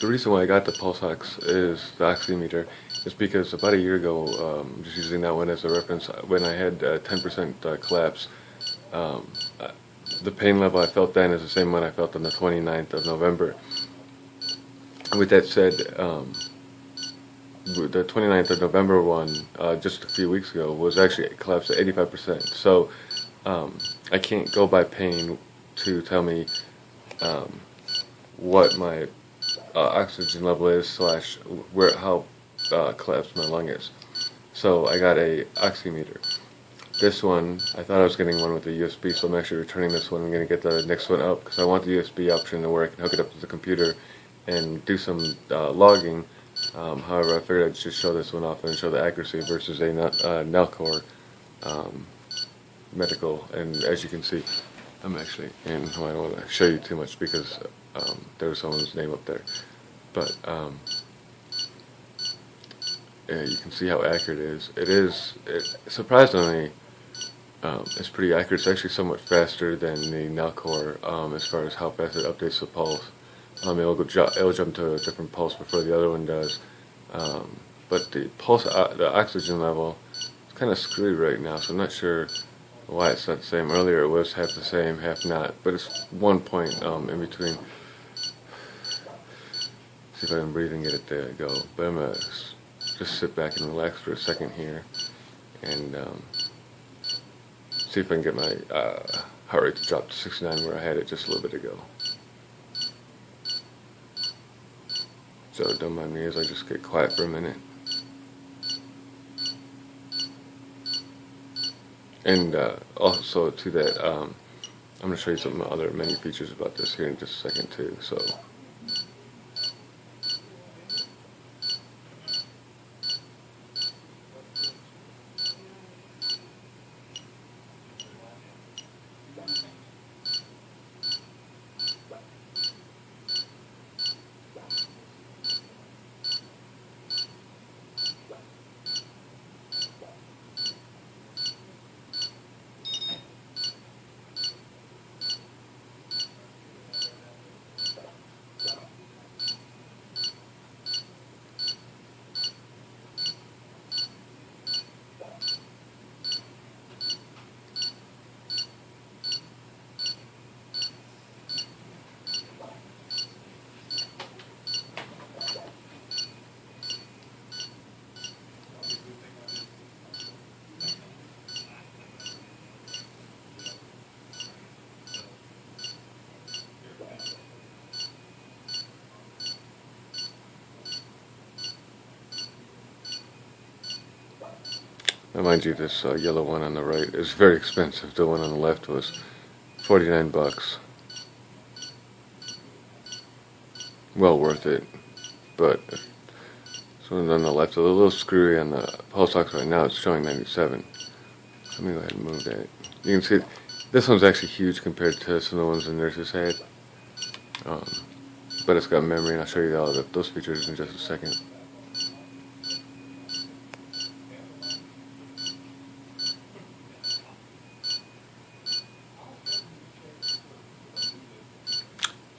The reason why I got the pulse ox is the oximeter is because about a year ago, just using that one as a reference, when I had 10% collapse, um, uh, the pain level I felt then is the same one I felt on the 29th of November. With that said, the 29th of November one, just a few weeks ago, was actually collapsed at 85%. So I can't go by pain to tell me um, what my oxygen level is slash where how collapsed my lung is. So I got a oximeter. This one, I thought I was getting one with a USB, so I'm actually returning this one. I'm going to get the next one up because I want the USB option to where I can hook it up to the computer and do some logging. However, I figured I'd just show this one off and show the accuracy versus a Nalcor medical. And as you can see, I'm actually, and I don't want to show you too much because there was someone's name up there. But yeah, you can see how accurate it is. Surprisingly, it's pretty accurate. It's actually somewhat faster than the Nalcor as far as how fast it updates the pulse. It'll jump to a different pulse before the other one does. But the pulse, the oxygen level, is kind of screwed right now. So I'm not sure why it's not the same. Earlier it was half the same, half not. But it's 1 point in between. See if I can breathe and get it to go. But I'm gonna just sit back and relax for a second here, and see if I can get my heart rate to drop to 69 where I had it just a little bit ago. So don't mind me as I just get quiet for a minute. And also to that, I'm going to show you some other menu features about this here in just a second too. So. Now mind you, this yellow one on the right is very expensive. The one on the left was 49 bucks. Well worth it. But this one on the left is a little screwy on the pulse ox right now. It's showing 97. Let me go ahead and move that. You can see this one's actually huge compared to some of the ones the nurses had. But it's got memory, and I'll show you all those features in just a second.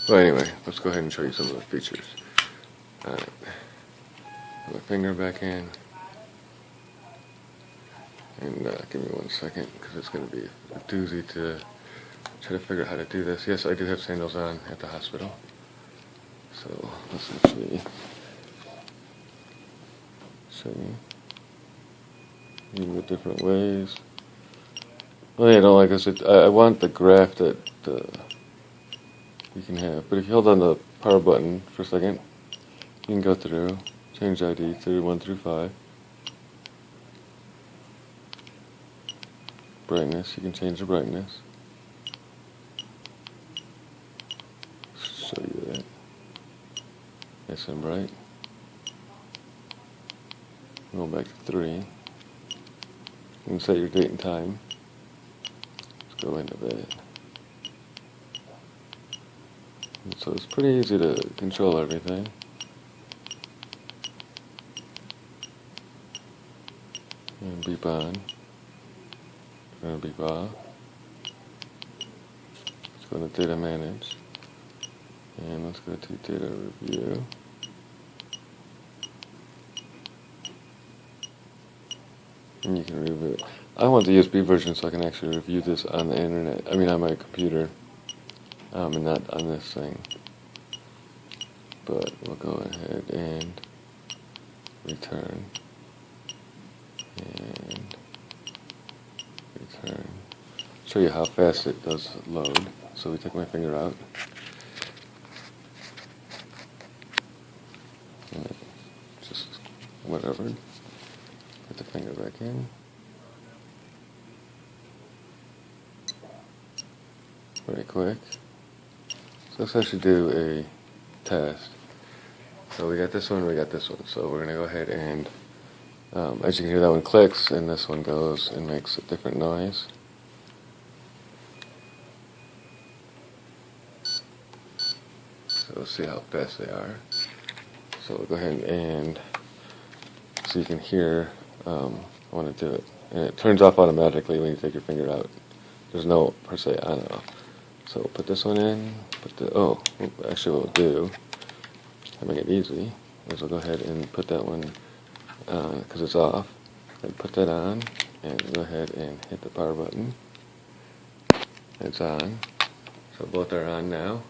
Well, anyway, let's go ahead and show you some of the features. Alright. Put my finger back in. And give me 1 second, because it's going to be a doozy to try to figure out how to do this. Yes, I do have sandals on at the hospital. So, let's actually show you the different ways. Well, you know, like I said, I want the graph that you can have. But if you hold on the power button for a second, you can go through, change ID through 1 through 5. Brightness, you can change the brightness. Show you that. Nice and bright. Go back to 3. You can set your date and time. Let's go into that. And so it's pretty easy to control everything. And beep on. Going to beep off. Let's go to data manage. And let's go to data review. and you can review it. I want the USB version so I can actually review this on the internet. I mean, on my computer, and not on this thing. But we'll go ahead and return. And return. Show you how fast it does load. So we take my finger out. And just whatever. Put the finger back in. Very quick. So let's actually do a test. So we got this one, we got this one. So we're going to go ahead and, as you can hear, that one clicks, and this one goes and makes a different noise. So let's see how fast they are. So we'll go ahead and, so you can hear, I want to do it. And it turns off automatically when you take your finger out. There's no, per se, on and off. So we'll put this one in, actually what we'll do, to make it easy, is we'll go ahead and put that one, because it's off, and put that on, and go ahead and hit the power button. It's on. So both are on now.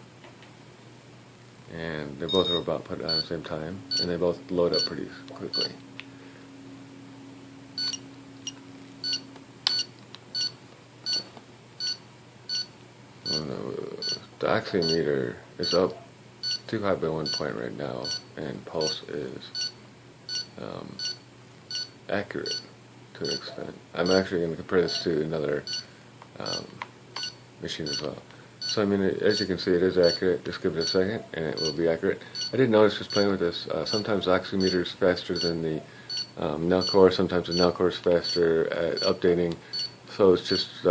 And they both are about put on at the same time, and they both load up pretty quickly. The oximeter is up too high by 1 point right now, and pulse is accurate to an extent. I'm actually going to compare this to another machine as well. So I mean, as you can see, it is accurate. Just give it a second, and it will be accurate. I did notice just playing with this, sometimes the oximeter is faster than the Nellcore. Sometimes the Nellcore is faster at updating. So it's just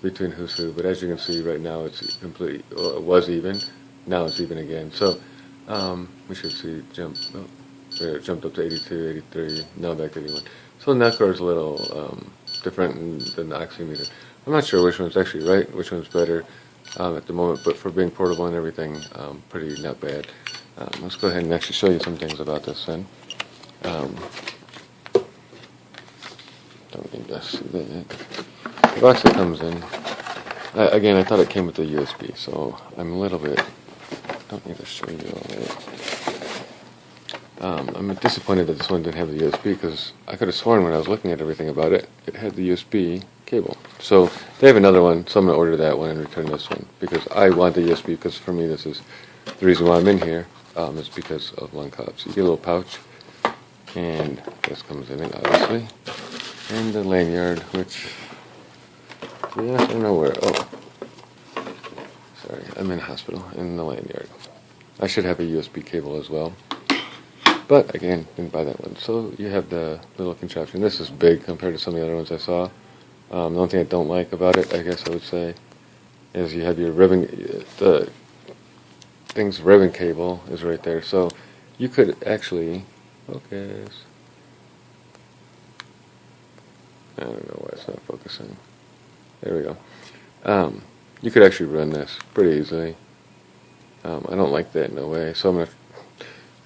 between who's who. But as you can see, right now it's complete. Well, it was even. Now it's even again. So we should see it jumped up to 82, 83. Now back to 81. So the Nellcore is a little different than the oximeter. I'm not sure which one's actually right, which one's better. At the moment, but for being portable and everything, pretty not bad. Let's go ahead and actually show you some things about this then. Don't need to see that. The box that comes in, again, I thought it came with the USB, so I'm a little bit, don't need to show you all that. I'm disappointed that this one didn't have the USB, because I could have sworn when I was looking at everything about it, it had the USB cable. So they have another one, so I'm going to order that one and return this one, because I want the USB, because for me this is the reason why I'm in here, is because of lung collapse. You get a little pouch, and this comes in it, obviously, and the lanyard, which, to be honest, I don't know where, sorry, I'm in a hospital, in the lanyard. I should have a USB cable as well, but again, didn't buy that one. So you have the little contraption. This is big compared to some of the other ones I saw. The only thing I don't like about it, I guess I would say, is you have your ribbon, the thing's ribbon cable is right there. So you could actually, focus. I don't know why it's not focusing. There we go. You could actually run this pretty easily. I don't like that in a way, so I'm going to,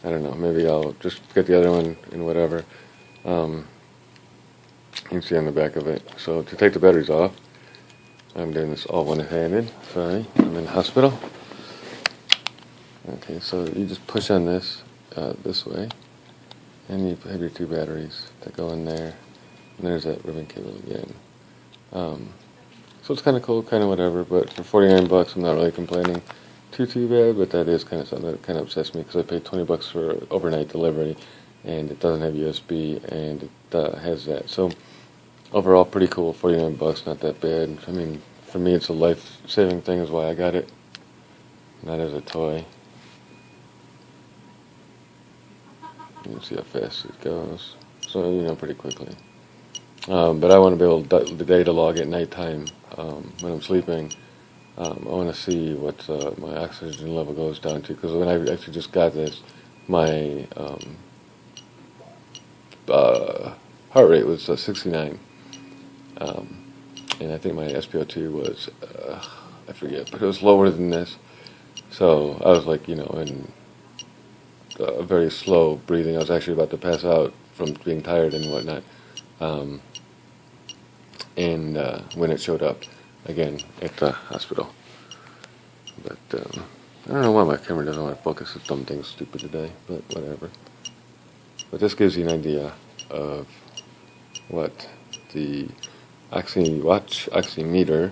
I don't know, maybe I'll just get the other one and whatever. You can see on the back of it. So to take the batteries off, I'm doing this all one-handed. Sorry, I'm in the hospital. Okay, so you just push on this this way, and you have your two batteries that go in there. And there's that ribbon cable again. So it's kind of cool, kind of whatever. But for 49 bucks, I'm not really complaining too bad. But that is kind of something that kind of upsets me, because I paid 20 bucks for overnight delivery, and it doesn't have USB, and it has that. So overall, pretty cool. 49 bucks, not that bad. I mean, for me, it's a life-saving thing, is why I got it, not as a toy. You can see how fast it goes. So, you know, pretty quickly. But I want to be able to the data log at nighttime when I'm sleeping. I want to see what my oxygen level goes down to, because when I actually just got this, my heart rate was 69, and I think my SpO2 was, I forget, but it was lower than this. So I was like, you know, in very slow breathing. I was actually about to pass out from being tired and whatnot. and when it showed up again at the hospital. But I don't know why my camera doesn't want to focus. It's dumb things stupid today, but whatever. But this gives you an idea of what the oximeter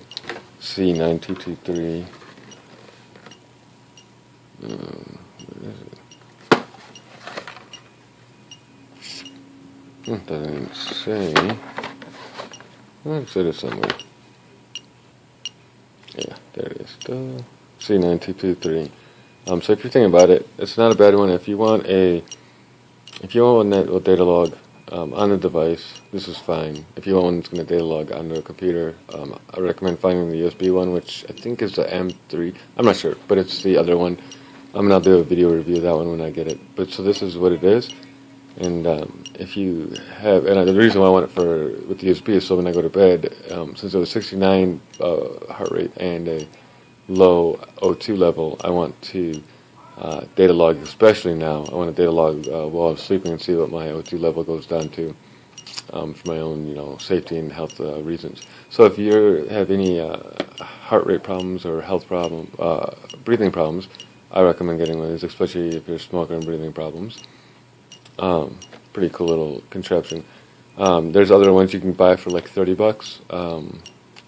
c9223 where is it? Doesn't even say. I'd say it somewhere. Yeah, there it is. C9223. So if you're thinking about it, it's not a bad one. If you want one that will data log on the device, this is fine. If you want one that's going to data log onto a computer, I recommend finding the USB one, which I think is the M3. I'm not sure, but it's the other one. I'll do a video review of that one when I get it. But so this is what it is. And if you have, and the reason why I want it with the USB is so when I go to bed, since it was 69 heart rate and a low O2 level, I want to data log, especially now. I want to data log while I'm sleeping and see what my O2 level goes down to for my own, safety and health reasons. So if you have any heart rate problems or health breathing problems, I recommend getting one of these, especially if you're a smoker and breathing problems. Pretty cool little contraption. There's other ones you can buy for like $30.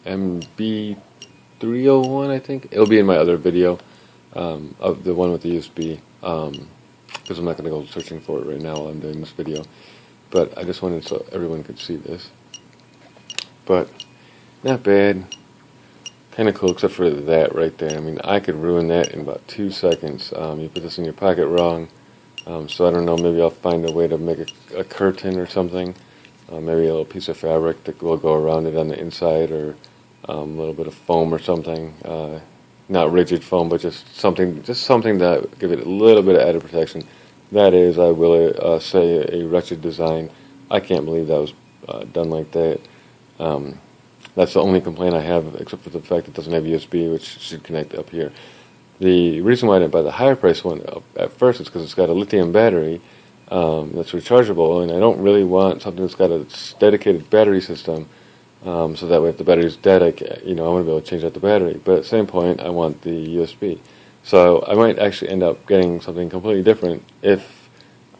MB301, I think. It'll be in my other video of the one with the USB, because I'm not going to go searching for it right now while I'm doing this video. But I just wanted so everyone could see this. But not bad. Kind of cool, except for that right there. I mean, I could ruin that in about 2 seconds. You put this in your pocket wrong. So I don't know, maybe I'll find a way to make a curtain or something. Maybe a little piece of fabric that will go around it on the inside, or a little bit of foam or something. Not rigid foam, but just something that give it a little bit of added protection. That is, I will say, a wretched design. I can't believe that was done like that. That's the only complaint I have, except for the fact it doesn't have USB, which should connect up here. The reason why I didn't buy the higher price one at first is because it's got a lithium battery that's rechargeable, and I don't really want something that's got a dedicated battery system, so that way if the battery's dead, I want to be able to change out the battery. But at the same point, I want the USB. So I might actually end up getting something completely different if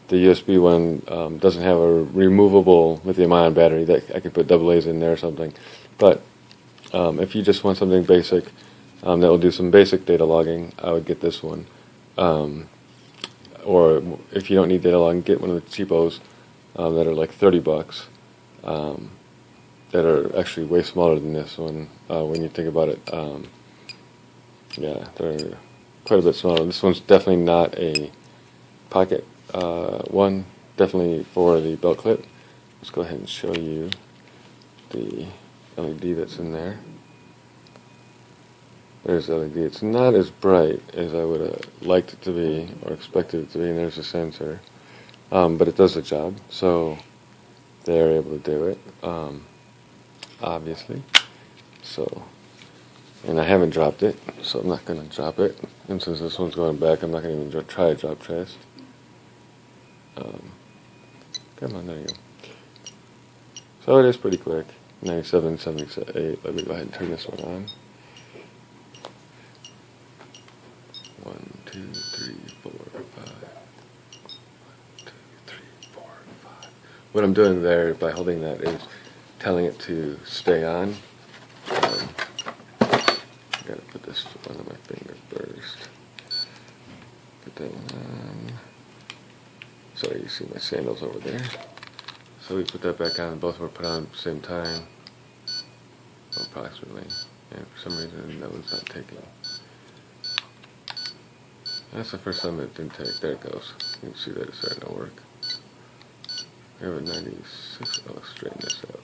the USB one doesn't have a removable lithium-ion battery that I could put AA's in there or something. But if you just want something basic that will do some basic data logging, I would get this one. Or if you don't need data logging, get one of the cheapos that are like $30, that are actually way smaller than this one when you think about it. Yeah, they're quite a bit smaller. This one's definitely not a pocket one, definitely for the belt clip. Let's go ahead and show you the LED that's in there. There's LED. It's not as bright as I would have liked it to be or expected it to be, and there's a sensor. But it does the job, so they're able to do it, obviously. So, and I haven't dropped it, so I'm not going to drop it. And since this one's going back, I'm not going to even try to drop trace. Come on, there you go. So it is pretty quick. 97, 78. Let me go ahead and turn this one on. 1, 2, 3, 4, 5. 1, 2, 3, 4, 5. What I'm doing there by holding that is telling it to stay on. I gotta put this one on my finger first. Put that one on. Sorry, you see my sandals over there. So we put that back on, and both were put on at the same time, approximately. And for some reason, that one's not taking. That's the first time it didn't take. There it goes. You can see that it's starting to work. We have a 96. Oh, straighten this out.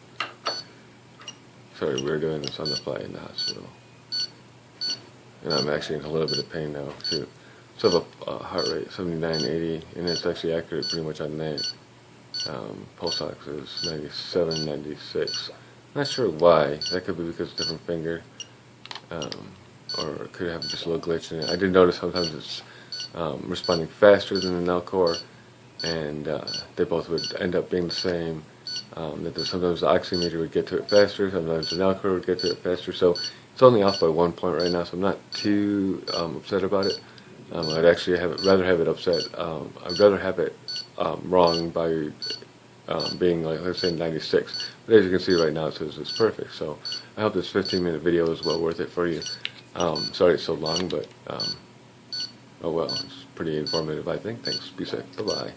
Sorry, we were doing this on the fly in the hospital. And I'm actually in a little bit of pain now, too. So I have a heart rate, 79, 80, and it's actually accurate pretty much on that. Pulse ox is 97, 96. Not sure why. That could be because it's a different finger, or it could have just a little glitch in it. I did notice sometimes it's responding faster than the Nellcore, and they both would end up being the same. Sometimes the oximeter would get to it faster, sometimes the now curve would get to it faster. So it's only off by 1 point right now, so I'm not too upset about it. I'd actually rather have it upset. I'd rather have it wrong by being like, let's say 96. But as you can see right now, it says it's perfect. So I hope this 15-minute video is well worth it for you. Sorry it's so long, but oh well, it's pretty informative, I think. Thanks. Be safe. Bye-bye.